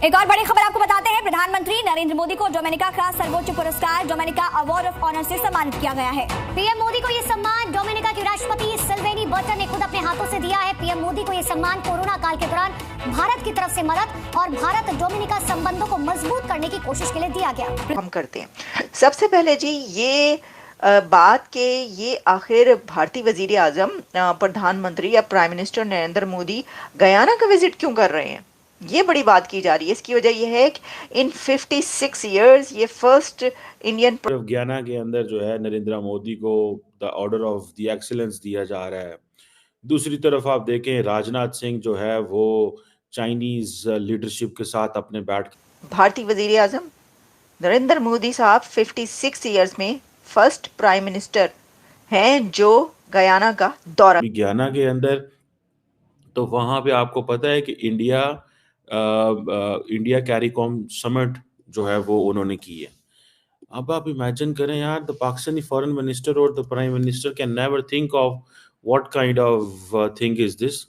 एक और बड़ी खबर आपको बताते हैं। प्रधानमंत्री नरेंद्र मोदी को डोमिनिका का सर्वोच्च पुरस्कार डोमिनिका अवार्ड ऑफ ऑनर से सम्मानित किया गया है। पीएम मोदी को ये सम्मान डोमिनिका की राष्ट्रपति सिल्वेनी बर्टन ने खुद अपने हाथों से दिया है। पीएम मोदी को ये सम्मान कोरोना काल के दौरान भारत की तरफ से मदद और भारत डोमिनिका संबंधों को मजबूत करने की कोशिश के लिए दिया गया। हम करते हैं सबसे पहले जी ये बात के ये आखिर भारतीय वजीर आजम प्रधानमंत्री या prime minister Narendra Modi Guyana का विजिट क्यों कर रहे हैं, ये बड़ी बात की जा रही है। इसकी वजह यह है कि इन 56 इयर्स ये फर्स्ट इंडियन गयाना के अंदर जो है नरेंद्र मोदी को the order of the excellence दिया जा रहा है। दूसरी तरफ आप देखें राजनाथ सिंह जो है वो चाइनीज लीडरशिप के साथ अपने बैठ भारतीय वजीर आजम नरेंद्र मोदी साहब 56 इयर्स में फर्स्ट प्राइम मिनिस्टर हैं जो गयाना का दौरा। गयाना के अंदर तो वहां पे आपको पता है कि इंडिया कैरिकॉम समिट जो है वो उन्होंने की है। अब आप इमेजिन करें यार, द पाकिस्तानी फॉरेन मिनिस्टर और the prime minister can never think of what kind of thing is this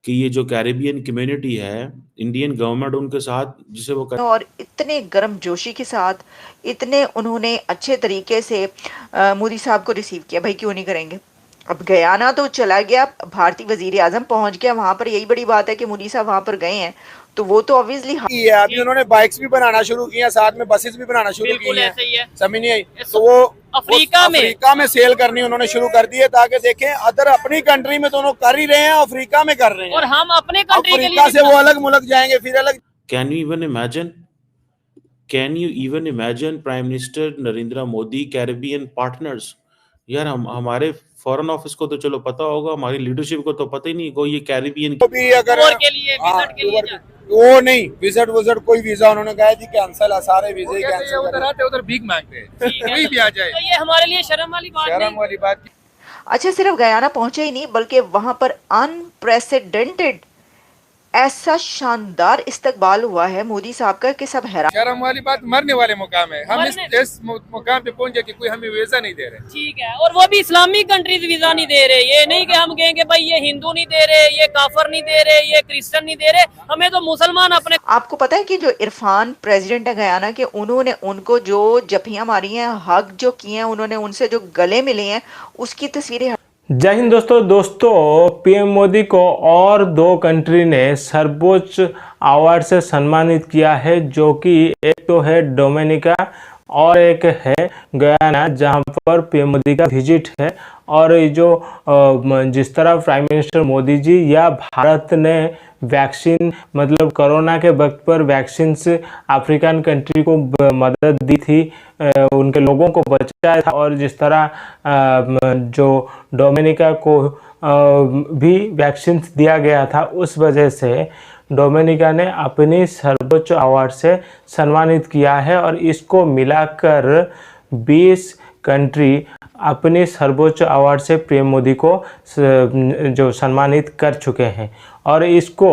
कि ये जो कैरिबियन कम्युनिटी है इंडियन गवर्नमेंट उनके साथ जिसे वो और इतने गर्म जोशी के साथ इतने उन्होंने अच्छे तरीके से मोदी साहब को रिसीव किया। भाई क्यों नहीं करेंगे। अब गयाना तो चला गया, भारतीय वजीर आजम पहुंच गया वहां पर। यही बड़ी बात है कि मोदी साहब वहां पर गए हैं तो वो तो ऑब्वियसली अभी उन्होंने बाइक्स भी बनाना शुरू किया, साथ में बसेस भी बनाना शुरू की हैं। समझ नहीं आई तो वो अफ्रीका में सेल करनी उन्होंने शुरू कर दी है ताकि देखें अदर अपनी कंट्री में तो उन्होंने कर ही रहे हैं, अफ्रीका में कर रहे हैं और हम अपने कंट्री के लिए अफ्रीका से वो अलग मुल्क जाएंगे फिर अलग। Can you even imagine prime minister Narendra Modi Caribbean partners. यार हमारे फॉरेन ऑफिस को तो चलो पता होगा, हमारी लीडरशिप को तो पता ही नहीं को ये कैरिबियन भी अगर के लिए विजिट के लिए वो नहीं विजिट कोई वीजा उन्होंने कहा जी कैंसिल है, सारे वीजे कैंसिल उधर भीख मांगते हैं कोई भी आ जाए तो ये हमारे लिए शर्म वाली बात अच्छा सिर्फ गयाना पहुंचे ही नहीं बल्कि वहां पर अनप्रेसिडेंटेड ऐसा शानदार इस्तकबाल हुआ है मोदी साहब का कि सब हैरान। शर्म वाली बात मरने वाले मुकाम है। हम इस मुकाम पे पहुंचे कि कोई हमें वीजा नहीं दे रहे। ठीक है, और वो भी इस्लामिक कंट्रीज वीजा नहीं दे रहे। ये नहीं कि हम कहेंगे भाई ये हिंदू नहीं दे रहे, ये काफर नहीं दे रहे, ये क्रिश्चियन नहीं दे रहे, हमें तो मुसलमान अपने। आपको पता है कि जो इरफान प्रेसिडेंट है गयाना के, उन्होंने उनको जो जफियां मारी हैं, हक जो किए हैं, उन्होंने उनसे जो गले मिले हैं उसकी तस्वीरें। जय हिंद दोस्तों पीएम मोदी को और दो कंट्री ने सर्वोच्च अवार्ड से सम्मानित किया है, जो कि एक तो है डोमिनिका और एक है गयाना, जहां पर पीएम मोदी का विजिट है। और जो जिस तरह प्राइम मिनिस्टर मोदी जी या भारत ने वैक्सीन मतलब कोरोना के वक्त पर वैक्सीन से अफ्रीकन कंट्री को मदद दी थी, उनके लोगों को बचाया था, और जिस तरह जो डोमिनिका को भी वैक्सीन दिया गया था, उस वजह से डोमिनिका ने अपनी सर्वोच्च अवार्ड से सम्मानित किया है। और इसको मिलाकर 20 कंट्री अपने सर्वोच्च अवार्ड से पीएम मोदी को जो सम्मानित कर चुके हैं। और इसको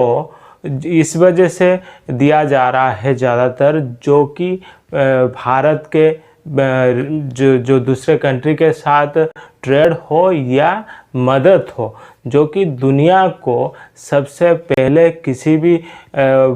इस वजह से दिया जा रहा है ज़्यादातर जो कि भारत के जो दूसरे कंट्री के साथ ट्रेड हो या मदद हो, जो कि दुनिया को सबसे पहले किसी भी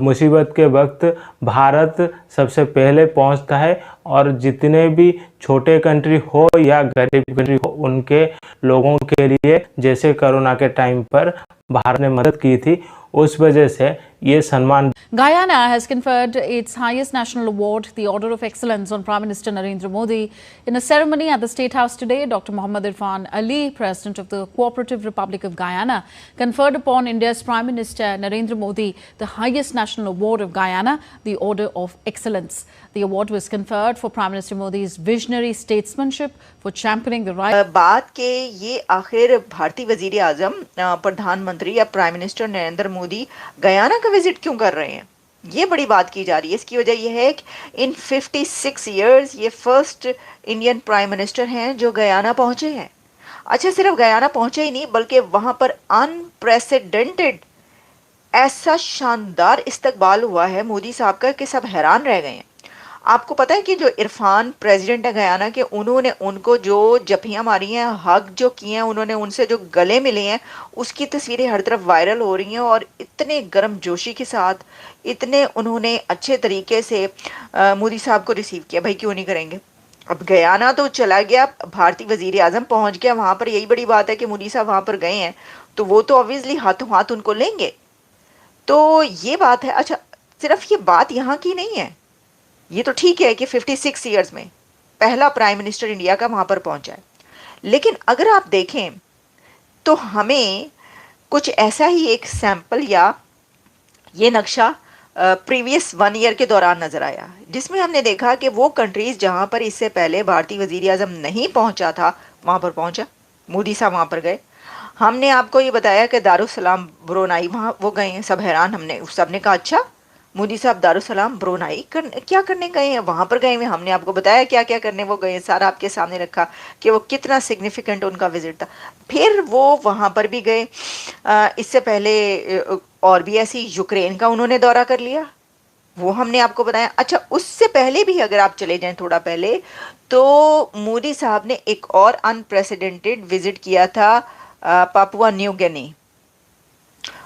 मुसीबत के वक्त भारत सबसे पहले पहुंचता है। और जितने भी छोटे कंट्री हो या गरीब कंट्री हो, उनके लोगों के लिए जैसे कोरोना के टाइम पर भारत ने मदद की थी, उस वजह से ये सम्मान। Guyana has conferred its highest national award, the Order of Excellence, on Prime Minister Narendra Modi in a ceremony at the State House today. Dr. Muhammad Irfan Ali, President of the Cooperative Republic of Guyana, conferred upon India's Prime Minister Narendra Modi the highest national award of Guyana, the Order of Excellence. The award was conferred for Prime Minister Modi's visionary statesmanship for championing the right. बात के ये आखिर भारतीय वजीर आजम प्रधानमंत्री या prime minister Narendra Modi Guyana का visit क्यों कर रहे हैं, ये बड़ी बात की जा रही है। इसकी वजह यह है कि इन 56 इयर्स ये फर्स्ट इंडियन प्राइम मिनिस्टर हैं जो गयाना पहुंचे हैं। अच्छा सिर्फ गयाना पहुंचे ही नहीं बल्कि वहां पर अनप्रेसिडेंटेड ऐसा शानदार इस्तकबाल हुआ है मोदी साहब का कि सब हैरान रह गए हैं। आपको पता है कि जो इरफान प्रेसिडेंट है गयाना के, उन्होंने उनको जो जफियां मारी हैं, हक जो किए हैं, उन्होंने उनसे जो गले मिले हैं, उसकी तस्वीरें हर तरफ वायरल हो रही हैं और इतने गर्म जोशी के साथ, इतने उन्होंने अच्छे तरीके से मोदी साहब को रिसीव किया। भाई क्यों नहीं करेंगे। अब गयाना तो चला गया, भारतीय वजीर आजम पहुंच गया वहां पर, यही बड़ी बात है कि मोदी साहब वहां पर गए हैं तो वो तो ऑब्वियसली हाथों हाथ उनको लेंगे। तो ये बात है। अच्छा, सिर्फ ये बात यहाँ की नहीं है, ये तो ठीक है कि 56 ईयर्स में पहला प्राइम मिनिस्टर इंडिया का वहां पर पहुंचा है, लेकिन अगर आप देखें तो हमें कुछ ऐसा ही एक सैंपल या ये नक्शा प्रीवियस 1 ईयर के दौरान नजर आया, जिसमें हमने देखा कि वो कंट्रीज जहां पर इससे पहले भारतीय वजीर आजम नहीं पहुंचा था वहां पर पहुंचा, मोदी साहब वहां पर गए। हमने आपको ये बताया कि दारुसलाम ब्रुनाई वहां वो गए हैं, सब हैरान, हमने सबने कहा अच्छा मोदी साहब दारुसलाम ब्रुनाई क्या करने गए हैं, वहां पर गए हुए। हमने आपको बताया क्या क्या करने वो गए हैं, सारा आपके सामने रखा कि वो कितना सिग्निफिकेंट उनका विजिट था। फिर वो वहां पर भी गए, इससे पहले और भी ऐसी यूक्रेन का उन्होंने दौरा कर लिया, वो हमने आपको बताया। अच्छा, उससे पहले भी अगर आप चले जाएं थोड़ा पहले, तो मोदी साहब ने एक और अनप्रेसिडेंटेड विजिट किया था पापुआ न्यू गिनी,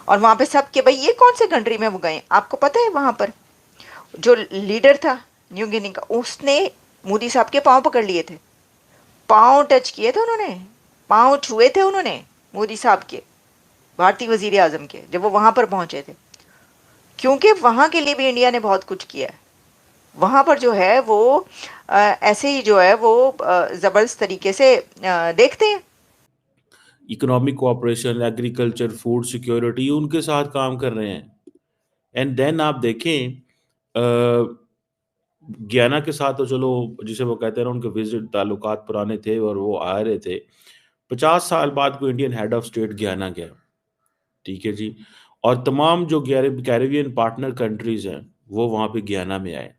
और वहां पे सब के भाई ये कौन से कंट्री में वो गए, आपको पता है वहां पर जो लीडर था न्यू गिनी का, उसने मोदी साहब के पांव पकड़ लिए थे, पांव टच किए थे उन्होंने, पांव छुए थे उन्होंने मोदी साहब के, भारतीय वजीर आजम के, जब वो वहां पर पहुंचे थे, क्योंकि वहां के लिए भी इंडिया ने बहुत कुछ किया है। वहां पर जो है वो ऐसे ही जो है वो जबरदस्त तरीके से देखते हैं। Economic cooperation, agriculture, food security, उनके साथ काम कर रहे हैं। एंड देन आप देखें गयाना के साथ तो चलो, जिसे वो कहते हैं ना, उनके विजिट ताल्लुकात पुराने थे और वो आ रहे थे। 50 साल बाद कोई Indian head of state Guyana गया, ठीक है जी, और तमाम जो कैरिबियन पार्टनर कंट्रीज हैं वो वहां पे गयाना में आए।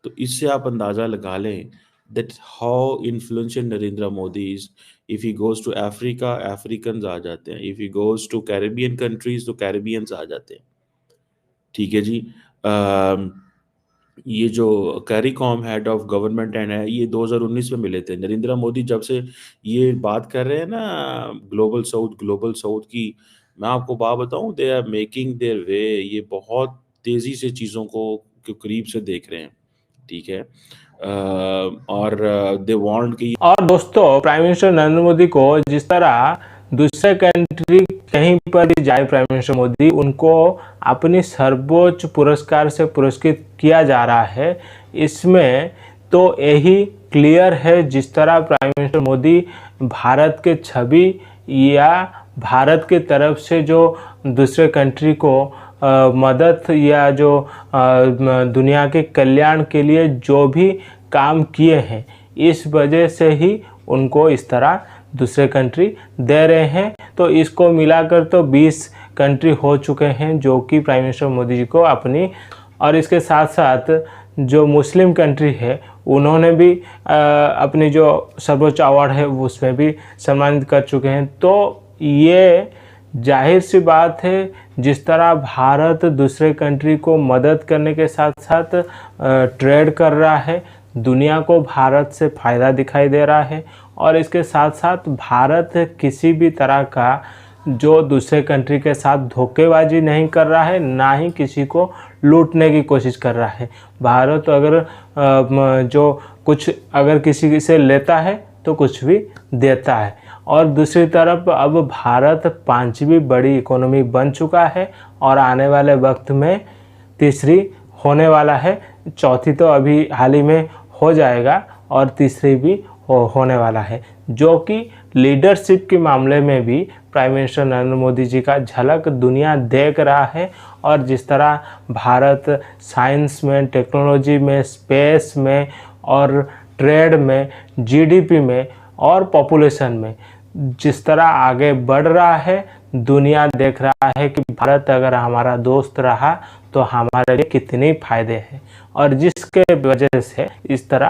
तो इससे आप अंदाजा लगा लें that how influential Narendra Modi is. If he goes to Africa, Africans आ जाते हैं, if he goes to Caribbean countries तो Caribbeans आ जाते हैं, ठीक है जी। ये जो CARICOM head of government and है, ये 2019 में मिले थे। नरेंद्र मोदी जब से ये बात कर रहे हैं ना ग्लोबल साउथ की, मैं आपको बात बताऊं, they are making their way, ये बहुत तेजी से चीज़ों को करीब से देख रहे हैं, ठीक है। और दे वांट कि, और दोस्तों प्राइम मिनिस्टर नरेंद्र मोदी को जिस तरह दूसरे कंट्री कहीं पर भी जाए प्राइम मिनिस्टर मोदी, उनको अपनी सर्वोच्च पुरस्कार से पुरस्कृत किया जा रहा है, इसमें तो यही क्लियर है जिस तरह प्राइम मिनिस्टर मोदी भारत के छवि या भारत की तरफ से जो दूसरे कंट्री को मदद या जो दुनिया के कल्याण के लिए जो भी काम किए हैं, इस वजह से ही उनको इस तरह दूसरे कंट्री दे रहे हैं। तो इसको मिलाकर तो 20 कंट्री हो चुके हैं जो कि प्राइम मिनिस्टर मोदी जी को अपनी, और इसके साथ साथ जो मुस्लिम कंट्री है उन्होंने भी अपनी जो सर्वोच्च अवार्ड है उसमें भी सम्मानित कर चुके हैं। तो ये जाहिर सी बात है, जिस तरह भारत दूसरे कंट्री को मदद करने के साथ साथ ट्रेड कर रहा है, दुनिया को भारत से फ़ायदा दिखाई दे रहा है, और इसके साथ साथ भारत किसी भी तरह का जो दूसरे कंट्री के साथ धोखेबाजी नहीं कर रहा है, ना ही किसी को लूटने की कोशिश कर रहा है। भारत अगर जो कुछ अगर किसी से लेता है तो कुछ भी देता है। और दूसरी तरफ अब भारत 5वीं बड़ी इकोनॉमी बन चुका है और आने वाले वक्त में तीसरी होने वाला है, चौथी तो अभी हाल ही में हो जाएगा और तीसरी भी होने वाला है, जो कि लीडरशिप के मामले में भी प्राइम मिनिस्टर नरेंद्र मोदी जी का झलक दुनिया देख रहा है। और जिस तरह भारत साइंस में, टेक्नोलॉजी में, स्पेस में और ट्रेड में, जीडीपी में और पॉपुलेशन में जिस तरह आगे बढ़ रहा है, दुनिया देख रहा है कि भारत अगर हमारा दोस्त रहा तो हमारे लिए कितने फ़ायदे हैं, और जिसके वजह से इस तरह